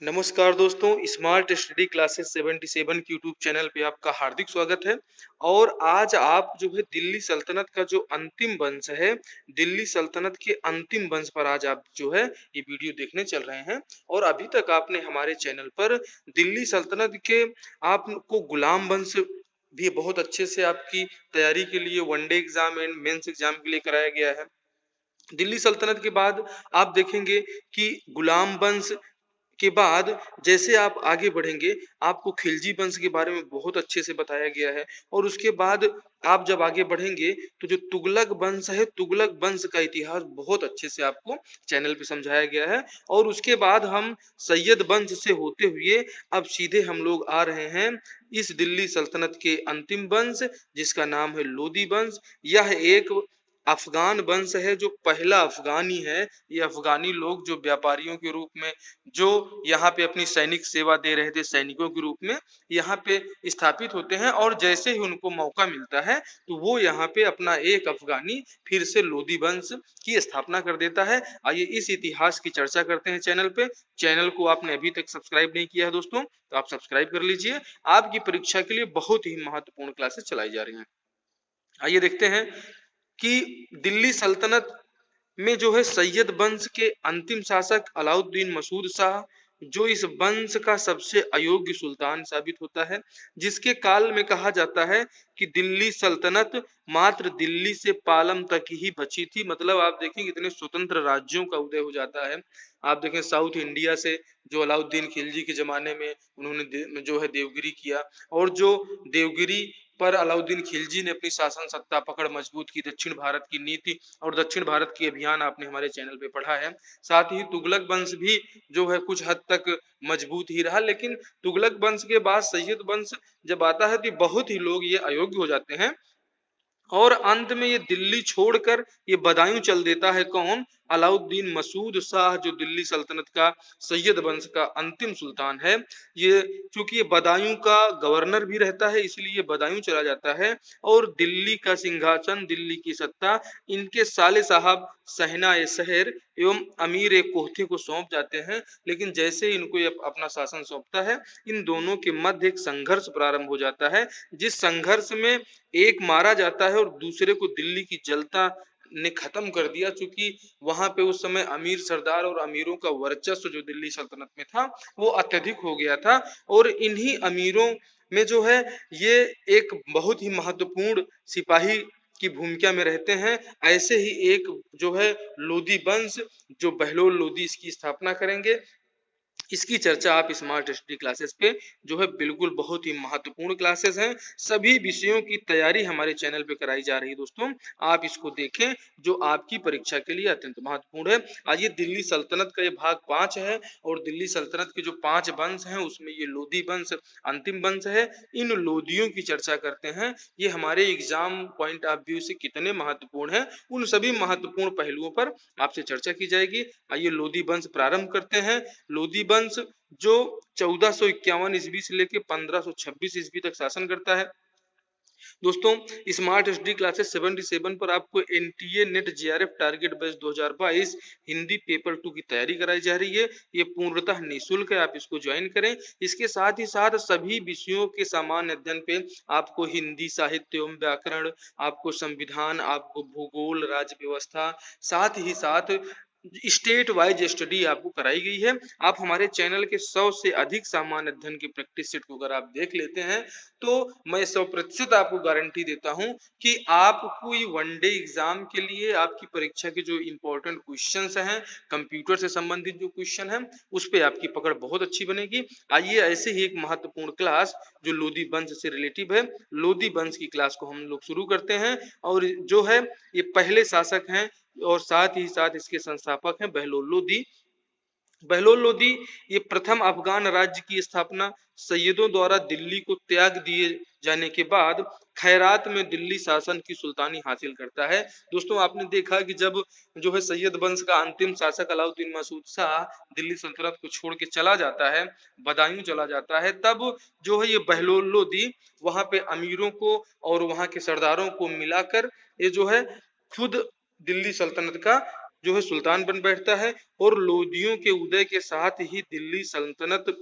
नमस्कार दोस्तों, smart study classes 77 के यूट्यूब चैनल पे आपका हार्दिक स्वागत है। और आज आप जो है दिल्ली सल्तनत का जो अंतिम वंश है, दिल्ली सल्तनत के अंतिम वंश पर आज आप जो है ये वीडियो देखने चल रहे हैं। और अभी तक आपने हमारे चैनल पर दिल्ली सल्तनत के आपको गुलाम वंश भी बहुत अच्छे से आपकी तैयारी के लिए one day exam and mains exam के लिए कराया गया है। दिल्ली सल्तनत के बाद आप देखेंगे कि गुलाम वंश के बाद जैसे आप आगे बढ़ेंगे, आपको खिलजी वंश के बारे में बहुत अच्छे से बताया गया है। और उसके बाद आप जब आगे बढ़ेंगे तो जो तुगलक वंश है, तुगलक वंश का इतिहास बहुत अच्छे से आपको चैनल पे समझाया गया है। और उसके बाद हम सैयद वंश से होते हुए अब सीधे हम लोग आ रहे हैं इस दिल्ली सल्तनत के अंतिम वंश, जिसका नाम है लोदी वंश। यह एक अफगान वंश है, जो पहला अफगानी है। ये अफगानी लोग जो व्यापारियों के रूप में जो यहाँ पे अपनी सैनिक सेवा दे रहे थे, सैनिकों के रूप में यहाँ पे स्थापित होते हैं। और जैसे ही उनको मौका मिलता है तो वो यहाँ पे अपना एक अफगानी फिर से लोदी वंश की स्थापना कर देता है। आइए इस इतिहास की चर्चा करते हैं चैनल पे। चैनल को आपने अभी तक सब्सक्राइब नहीं किया है दोस्तों, तो आप सब्सक्राइब कर लीजिए। आपकी परीक्षा के लिए बहुत ही महत्वपूर्ण क्लासेस चलाई जा रही हैं। आइए देखते हैं कि दिल्ली सल्तनत में जो है सैयद वंश के अंतिम शासक अलाउद्दीन मसूद शाह, जो इस वंश का सबसे अयोग्य सुल्तान साबित होता है, जिसके काल में कहा जाता है कि दिल्ली सल्तनत मात्र दिल्ली से पालम तक ही बची थी। मतलब आप देखें इतने स्वतंत्र राज्यों का उदय हो जाता है। आप देखें साउथ इंडिया से जो अलाउद्दीन खिलजी के जमाने में उन्होंने जो है देवगिरी किया, और जो देवगिरी पर अलाउद्दीन खिलजी ने अपनी शासन सत्ता पकड़ मजबूत की, दक्षिण भारत की नीति और दक्षिण भारत की अभियान आपने हमारे चैनल पे पढ़ा है। साथ ही तुगलक वंश भी जो है कुछ हद तक मजबूत ही रहा, लेकिन तुगलक वंश के बाद सैयद वंश जब आता है तो बहुत ही लोग ये अयोग्य हो जाते हैं। और अंत में ये दिल्ली छोड़कर ये बदायूं चल देता है। कौन? अलाउद्दीन मसूद शाह, जो दिल्ली सल्तनत का सैयद वंश का अंतिम सुल्तान है। ये चूंकि ये बदायूं का गवर्नर भी रहता है, इसलिए ये बदायूं चला जाता है। और दिल्ली का सिंहासन, दिल्ली की सत्ता इनके साले साहब सहना ए शहर एवं अमीर ए कोहथे को सौंप जाते हैं। लेकिन जैसे ही इनको ये अपना शासन सौंपता है, इन दोनों के मध्य एक संघर्ष प्रारंभ हो जाता है, जिस संघर्ष में एक मारा जाता है और दूसरे को दिल्ली की जनता ने खत्म कर दिया। चूंकि वहां पे उस समय अमीर सरदार और अमीरों का वर्चस्व जो दिल्ली सल्तनत में था वो अत्यधिक हो गया था। और इन्हीं अमीरों में जो है ये एक बहुत ही महत्वपूर्ण सिपाही की भूमिका में रहते हैं। ऐसे ही एक जो है लोदी वंश, जो बहलोल लोदी इसकी स्थापना करेंगे। इसकी चर्चा आप स्मार्ट स्टडी क्लासेस पे जो है बिल्कुल बहुत ही महत्वपूर्ण क्लासेस हैं। सभी विषयों की तैयारी हमारे चैनल पे कराई जा रही है दोस्तों, आप इसको देखें, जो आपकी परीक्षा के लिए अत्यंत महत्वपूर्ण है। आइए दिल्ली सल्तनत का ये भाग 5 है, और दिल्ली सल्तनत के जो 5 वंश हैं उसमें ये लोदी वंश अंतिम वंश है। इन लोदियों की चर्चा करते हैं, ये हमारे एग्जाम पॉइंट ऑफ व्यू से कितने महत्वपूर्ण हैं, उन सभी महत्वपूर्ण पहलुओं पर आपसे चर्चा की जाएगी। आइए लोदी वंश प्रारंभ करते हैं। लोदी वंश जो 1451 ईस्वी से लेकर 1526 ईस्वी तक शासन करता है। दोस्तों स्मार्ट स्टडी क्लासेस 77 पर आपको NTA net JRF target batch 2022 Hindi paper 2 की तैयारी कराई जा रही है। ये पूर्णतः निःशुल्क है, आप इसको ज्वाइन करें। इसके साथ ही साथ सभी विषयों के सामान्य अध्ययन पे आपको हिंदी साहित्य एवं व्याकरण, आपको संविधान, आपको भूगोल, राज्य व्यवस्था, साथ ही साथ स्टेट वाइज स्टडी आपको कराई गई है। आप हमारे चैनल के 100 से अधिक सामान्य अध्ययन की प्रैक्टिस सेट को अगर आप देख लेते हैं तो मैं 100% आपको गारंटी देता हूं कि आपको ये वनडे एग्जाम के लिए आपकी परीक्षा के जो इंपॉर्टेंट क्वेश्चंस हैं, कंप्यूटर से संबंधित जो क्वेश्चन हैं, उस पे आपकी पकड़ बहुत अच्छी बनेगी। आइए ऐसे ही एक महत्वपूर्ण क्लास जो लोदी वंश से रिलेटिव है, लोदी वंश की क्लास को हम लोग शुरू करते हैं। और जो है ये पहले शासक हैं और साथ ही साथ इसके संस्थापक हैं बहलोल लोदी। बहलोल लोदी ये प्रथम अफगान राज्य की स्थापना सैयदों द्वारा दिल्ली को त्याग दिए जाने के बाद खैरात में दिल्ली शासन की सुल्तानी हासिल करता है। दोस्तों आपने देखा कि जब जो है सैयद वंश का अंतिम शासक अलाउद्दीन मसूद शाह दिल्ली सल्तनत को छोड़ के चला जाता है, बदायूं चला जाता है, तब जो है ये बहलोल लोदी वहां पे अमीरों को और वहां के सरदारों को मिलाकर ये जो है खुद दिल्ली सल्तनत का जो है सुल्तान बन बैठता है और लोदियों के उदय के साथ ही दिल्ली सल्तनत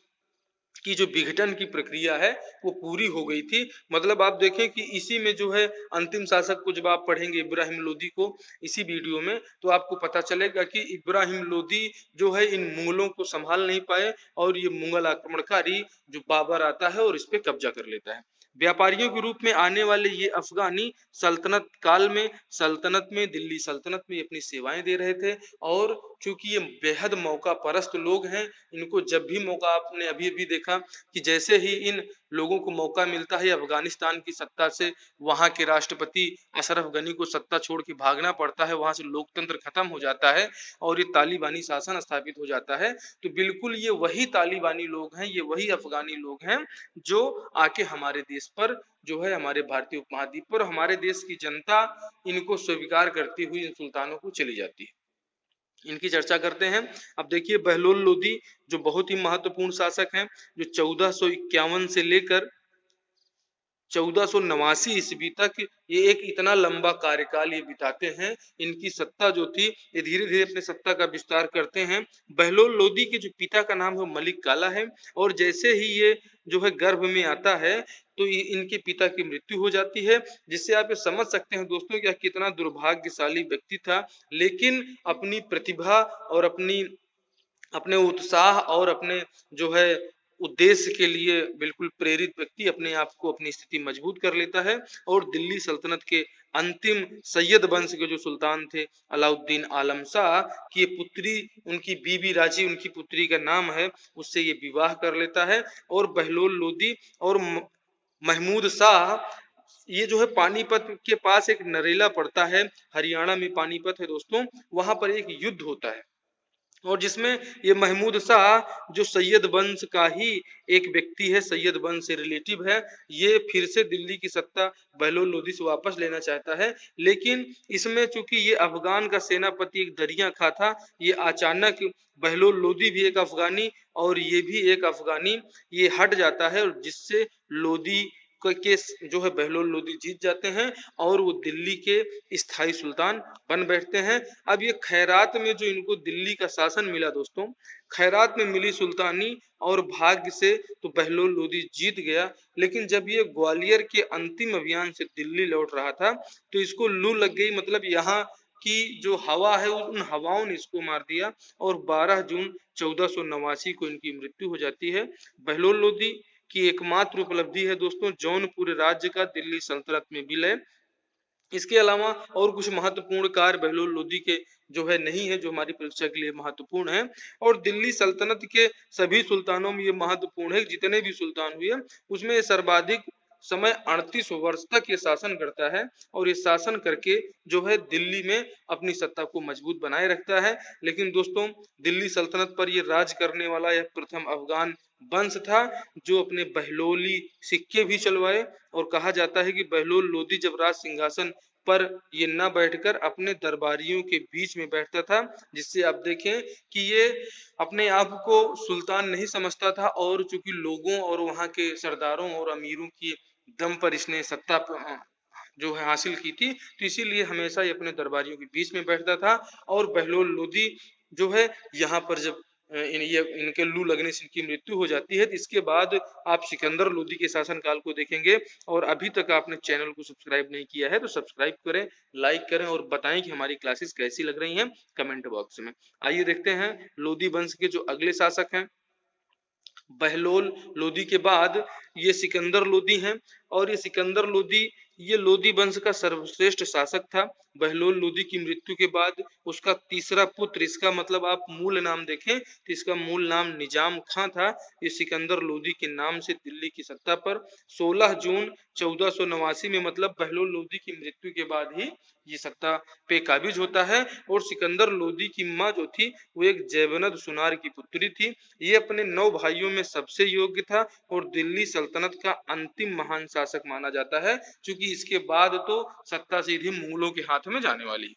की जो विघटन की प्रक्रिया है वो पूरी हो गई थी। मतलब आप देखें कि इसी में जो है अंतिम शासक को जब आप पढ़ेंगे इब्राहिम लोदी को इसी वीडियो में, तो आपको पता चलेगा कि इब्राहिम लोदी जो है इन मुगलों को संभाल नहीं पाए और ये मुगल आक्रमणकारी जो बाबर आता है और इस पे कब्जा कर लेता है। व्यापारियों के रूप में आने वाले ये अफगानी सल्तनत काल में सल्तनत में दिल्ली सल्तनत में अपनी सेवाएं दे रहे थे। और चूंकि ये बेहद मौका परस्त लोग हैं, इनको जब भी मौका, आपने अभी भी देखा कि जैसे ही इन लोगों को मौका मिलता है अफगानिस्तान की सत्ता से, वहां के राष्ट्रपति अशरफ गनी को सत्ता छोड़ के भागना पड़ता है, वहां से लोकतंत्र खत्म हो जाता है और ये तालिबानी शासन स्थापित हो जाता है। तो बिल्कुल ये वही तालिबानी लोग हैं, ये वही अफगानी लोग हैं जो आके हमारे देश पर जो है हमारे भारतीय उपमहाद्वीप पर हमारे देश की जनता इनको स्वीकार करती हुई इन सुल्तानों को चली जाती है। इनकी चर्चा करते हैं। अब देखिए बहलोल लोदी जो बहुत ही महत्वपूर्ण शासक हैं, जो 1451 से लेकर 1489 ईस्वी तक ये एक इतना लंबा कार्यकाल ये बिताते हैं। इनकी सत्ता जो थी ये धीरे धीरे अपने सत्ता का विस्तार करते हैं। बहलोल लोदी के जो पिता का नाम है मलिक काला है और जैसे ही ये जो है गर्भ में आता है तो इनके पिता की मृत्यु हो जाती है, जिससे आप ये समझ सकते हैं दोस्तों कि यह कितना दुर्भाग्यशाली व्यक्ति था। लेकिन अपनी प्रतिभा और अपने उत्साह और अपने जो है उद्देश्य के लिए बिल्कुल प्रेरित व्यक्ति अपने आप को अपनी स्थिति मजबूत कर लेता है और दिल्ली सल्तनत के अंतिम सैयद वंश के जो सुल्तान थे अलाउद्दीन आलम शाह की पुत्री, उनकी बीबी राजी उनकी पुत्री का नाम है, उससे ये विवाह कर लेता है। और बहलोल लोदी और महमूद शाह ये जो है पानीपत के पास एक नरेला पड़ता है, हरियाणा में पानीपत है दोस्तों, वहां पर एक युद्ध होता है और जिसमें ये महमूद शाह जो सैयद वंश का ही एक व्यक्ति है, सैयद वंश से रिलेटिव है, ये फिर से दिल्ली की सत्ता बहलोल लोदी से वापस लेना चाहता है। लेकिन इसमें चूंकि ये अफगान का सेनापति एक दरिया खां था, ये अचानक बहलोल लोदी भी एक अफगानी और ये भी एक अफगानी ये हट जाता है और जिससे लोदी के जो है बहलोल लोदी जीत जाते हैं और वो दिल्ली के स्थायी सुल्तान बन बैठते हैं। अब ये खैरात में जो इनको दिल्ली का शासन मिला दोस्तों, खैरात में मिली सुल्तानी और भाग्य से तो बहलोल लोदी जीत गया। लेकिन जब ये ग्वालियर के अंतिम अभियान से दिल्ली लौट रहा था तो इसको लू लग गई, मतलब यहाँ की जो हवा है उन हवाओं ने इसको मार दिया और 12 जून 1489 को इनकी मृत्यु हो जाती है। बहलोल लोदी की एकमात्र उपलब्धि है दोस्तों जौनपुर राज्य का दिल्ली सल्तनत में विलय। इसके अलावा और कुछ महत्वपूर्ण कार्य बहलोल लोदी के जो है नहीं है, जो हमारी परीक्षा के लिए महत्वपूर्ण है। और दिल्ली सल्तनत के सभी सुल्तानों में ये महत्वपूर्ण है, जितने भी सुल्तान हुए उसमें ये सर्वाधिक समय 38 वर्ष तक ये शासन करता है और ये शासन करके जो है दिल्ली में अपनी सत्ता को मजबूत बनाए रखता है। लेकिन दोस्तों दिल्ली सल्तनत पर ये राज करने वाला यह प्रथम अफगान वंश था जो अपने बहलोली सिक्के भी चलवाए। और कहा जाता है कि बहलोल लोदी जब राज सिंहासन पर ये न बैठकर अपने दरबारियों के बीच में बैठता था, जिससे आप देखें कि ये अपने आप को सुल्तान नहीं समझता था और चूंकि लोगों और वहां के सरदारों और अमीरों की दम पर इसने सत्ता जो है हासिल की थी, तो इसीलिए हमेशा ये अपने दरबारियों के बीच में बैठता था। और बहलोल लोदी जो है यहाँ पर जब इनके लू लगने से इनकी मृत्यु हो जाती है, तो इसके बाद आप सिकंदर लोदी के शासन काल को देखेंगे। और अभी तक आपने चैनल को सब्सक्राइब नहीं किया है तो सब्सक्राइब करें, लाइक करें और बताएं कि हमारी क्लासेस कैसी लग रही हैं कमेंट बॉक्स में। आइए देखते हैं लोदी वंश के जो अगले शासक हैं। बहलोल लोदी के बाद ये सिकंदर लोदी हैं और ये सिकंदर लोदी ये लोदी वंश का सर्वश्रेष्ठ शासक था। बहलोल लोदी की मृत्यु के बाद उसका तीसरा पुत्र, इसका मतलब आप मूल नाम देखें तो इसका मूल नाम निजाम खां था। ये सिकंदर लोदी के नाम से दिल्ली की सत्ता पर 16 जून 1489 में, मतलब बहलोल लोदी की मृत्यु के बाद ही ये सत्ता पे काबिज होता है। और सिकंदर लोदी की माँ जो थी वो एक जैवनद सुनार की पुत्री थी। ये अपने 9 भाइयों में सबसे योग्य था और दिल्ली सल्तनत का अंतिम महान शासक माना जाता है, क्योंकि इसके बाद तो सत्ता सीधी मुगलों के हाथ में जाने वाली है।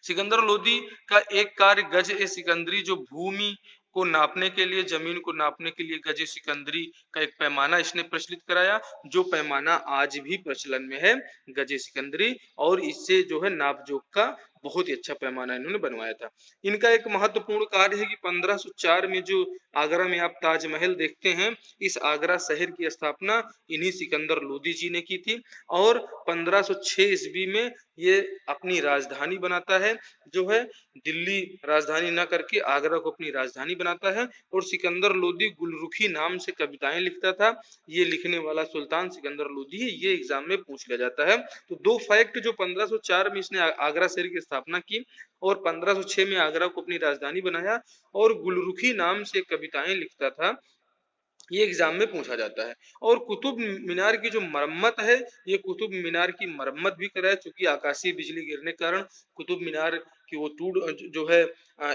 सिकंदर लोदी का एक कार्य गज ए सिकंदरी, जो भूमि को नापने के लिए, जमीन को नापने के लिए गज ए सिकंदरी का एक पैमाना इसने प्रचलित कराया, जो पैमाना आज भी प्रचलन में है, गज ए सिकंदरी। और इससे जो है नाप जोख का बहुत ही अच्छा पैमाना इन्होंने बनवाया था। इनका एक महत्वपूर्ण कार्य है कि 1504 में जो आगरा में आप ताजमहल देखते हैं, इस आगरा शहर की स्थापना इन्हीं सिकंदर लोदी जी ने की थी और 1506 ईस्वी में ये अपनी राजधानी बनाता है, जो है दिल्ली राजधानी न करके आगरा को अपनी राजधानी बनाता है। और सिकंदर लोदी गुलरुखी नाम से कविताएं लिखता था। ये लिखने वाला सुल्तान सिकंदर लोदी है, ये एग्जाम में पूछ लिया जाता है। तो दो फैक्ट जो 1504 में इसने आगरा शहर की स्थापना की और 1506 में आगरा को अपनी राजधानी बनाया और गुलरुखी नाम से कविताएं लिखता था, ये एग्जाम में पूछा जाता है। और कुतुब मीनार की जो मरम्मत है, ये कुतुब मीनार की मरम्मत भी कराया, चूंकि आकाशीय बिजली गिरने के कारण कुतुब मीनार की वो टूट जो है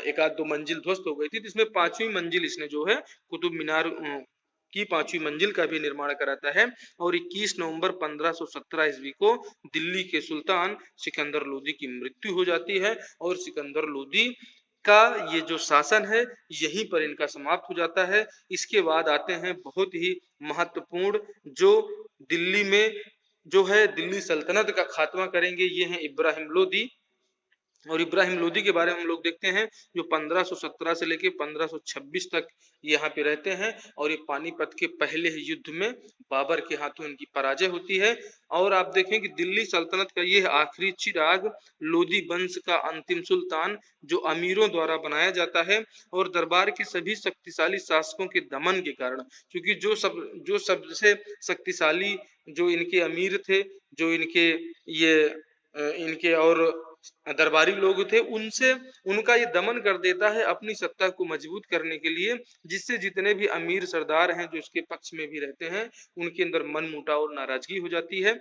एक आध दो मंजिल ध्वस्त हो गई थी, जिसमें पांचवी मंजिल इसने जो है कुतुब मीनार की पांचवी मंजिल का भी निर्माण कराता है। और 21 नवंबर 1517 ईस्वी को दिल्ली के सुल्तान सिकंदर लोदी की मृत्यु हो जाती है और सिकंदर लोदी का ये जो शासन है यहीं पर इनका समाप्त हो जाता है। इसके बाद आते हैं बहुत ही महत्वपूर्ण जो दिल्ली में जो है दिल्ली सल्तनत का खात्मा करेंगे, ये हैं इब्राहिम लोदी। और इब्राहिम लोदी के बारे में हम लोग देखते हैं, जो 1517 से लेके 1526 तक यहाँ पे रहते हैं और ये पानीपत के पहले ही युद्ध में बाबर के हाथों इनकी पराजय होती है। और आप देखें कि दिल्ली सल्तनत का ये आखिरी चिराग, लोदी वंश का अंतिम सुल्तान जो अमीरों द्वारा बनाया जाता है और दरबार के सभी शक्तिशाली शासकों के दमन के कारण, क्योंकि जो सबसे शक्तिशाली जो इनके अमीर थे, जो इनके ये इनके और दरबारी लोग थे, उनसे उनका ये दमन कर देता है अपनी सत्ता को मजबूत करने के लिए, जिससे जितने भी अमीर सरदार हैं जो इसके पक्ष में भी रहते हैं, उनके अंदर मन मुटाव और नाराजगी हो जाती है।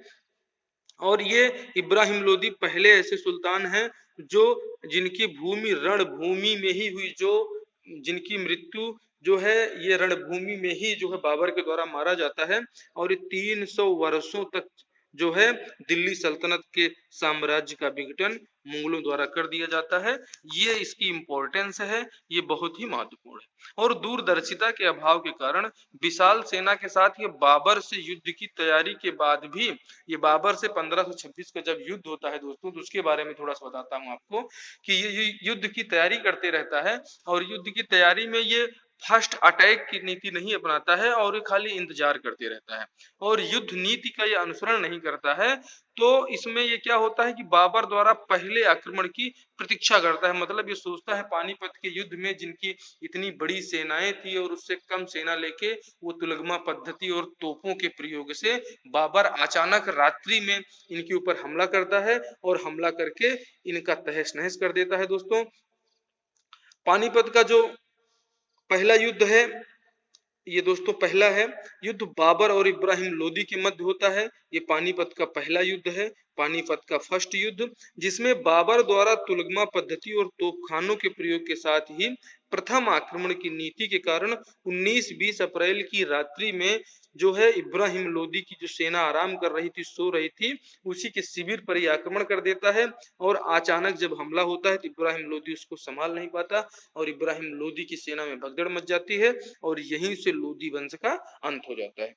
और ये इब्राहिम लोदी पहले ऐसे सुल्तान हैं जो जिनकी भूमि रणभूमि में ही हुई, जो जिनकी मृत्यु जो है ये रणभूमि में ही जो है बाबर के द्वारा मारा जाता है। और ये 300 वर्षों तक जो है दिल्ली सल्तनत के साम्राज्य का विघटन मुगलों द्वारा कर दिया जाता है। ये इसकी इम्पोर्टेंस है, ये बहुत ही महत्वपूर्ण है। और दूरदर्शिता के अभाव के कारण विशाल सेना के साथ ये बाबर से युद्ध की तैयारी के बाद भी, ये बाबर से 1526 का जब युद्ध होता है दोस्तों, तो उसके बारे में थोड़ा सा बताता हूँ आपको कि ये युद्ध की तैयारी करते रहता है और युद्ध की तैयारी में ये फर्स्ट अटैक की नीति नहीं अपनाता है और ये खाली इंतजार करते रहता है और युद्ध नीति का ये अनुसरण नहीं करता है। तो इसमें ये क्या होता है कि बाबर द्वारा पहले आक्रमण की प्रतीक्षा करता है, मतलब ये सोचता है पानीपत के युद्ध में जिनकी इतनी बड़ी सेनाएं थी और उससे कम सेना लेके वो तुलगमा पद्धति और तोपों के प्रयोग से बाबर अचानक रात्रि में इनके ऊपर हमला करता है और हमला करके इनका तहस नहस कर देता है। दोस्तों, पानीपत का जो पहला युद्ध है, ये दोस्तों पहला है युद्ध बाबर और इब्राहिम लोदी के मध्य होता है। ये पानीपत का पहला युद्ध है, पानीपत का फर्स्ट युद्ध, जिसमें बाबर द्वारा तुलगमा पद्धति और तोपखानों के प्रयोग के साथ ही प्रथम आक्रमण की नीति के कारण 19-20 अप्रैल की रात्रि में जो है इब्राहिम लोदी की जो सेना आराम कर रही थी, सो रही थी, उसी के शिविर पर ही आक्रमण कर देता है। और अचानक जब हमला होता है तो इब्राहिम लोदी उसको संभाल नहीं पाता और इब्राहिम लोदी की सेना में भगदड़ मच जाती है और यहीं से लोदी वंश का अंत हो जाता है।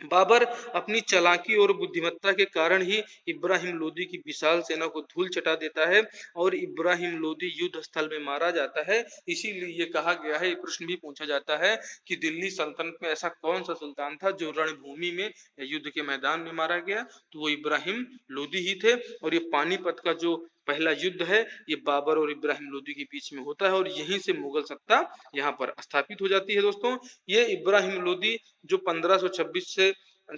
बाबर अपनी चालाकी और बुद्धिमत्ता के कारण ही इब्राहिम लोदी की विशाल सेना को धूल चटा देता है और इब्राहिम लोदी युद्ध स्थल में मारा जाता है। इसीलिए ये कहा गया है, ये प्रश्न भी पूछा जाता है कि दिल्ली सल्तनत में ऐसा कौन सा सुल्तान था जो रणभूमि में या युद्ध के मैदान में मारा गया, तो वो इब्राहिम लोदी ही थे। और ये पानीपत का जो पहला युद्ध है ये बाबर और इब्राहिम लोदी के बीच में होता है और यहीं से मुगल सत्ता यहाँ पर स्थापित हो जाती है। दोस्तों, ये इब्राहिम लोदी जो 1526 से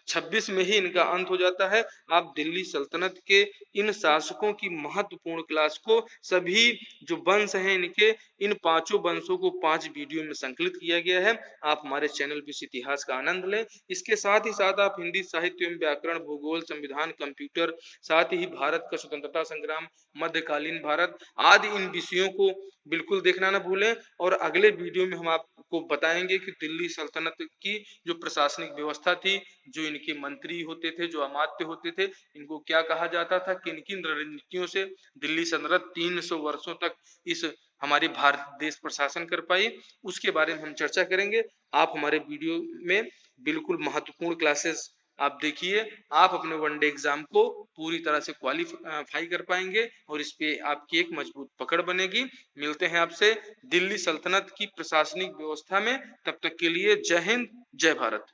26 में ही इनका अंत हो जाता है। आप दिल्ली सल्तनत के इन शासकों की महत्वपूर्ण क्लास को, सभी जो वंश हैं इनके, इन पांचों वंशों को 5 वीडियो में संकलित किया गया है। आप हमारे चैनल पर इस इतिहास का आनंद लें। इसके साथ ही साथ आप हिंदी साहित्य एवं व्याकरण, भूगोल, संविधान, कंप्यूटर, साथ ही भारत का स्वतंत्रता संग्राम, मध्यकालीन भारत आदि इन विषयों को बिल्कुल देखना ना भूलें। और अगले वीडियो में हम आपको बताएंगे कि दिल्ली सल्तनत की जो प्रशासनिक व्यवस्था थी, जो इनके मंत्री होते थे, जो अमात्य होते थे, इनको क्या कहा जाता था, किन किन रणनीतियों से दिल्ली सल्तनत 300 वर्षों तक इस हमारे भारत देश पर शासन कर पाई, उसके बारे में हम चर्चा करेंगे। आप हमारे वीडियो में बिल्कुल महत्वपूर्ण क्लासेस आप देखिए, आप अपने वनडे एग्जाम को पूरी तरह से क्वालिफाई कर पाएंगे और इस पे आपकी एक मजबूत पकड़ बनेगी। मिलते हैं आपसे दिल्ली सल्तनत की प्रशासनिक व्यवस्था में, तब तक के लिए जय हिंद, जय भारत।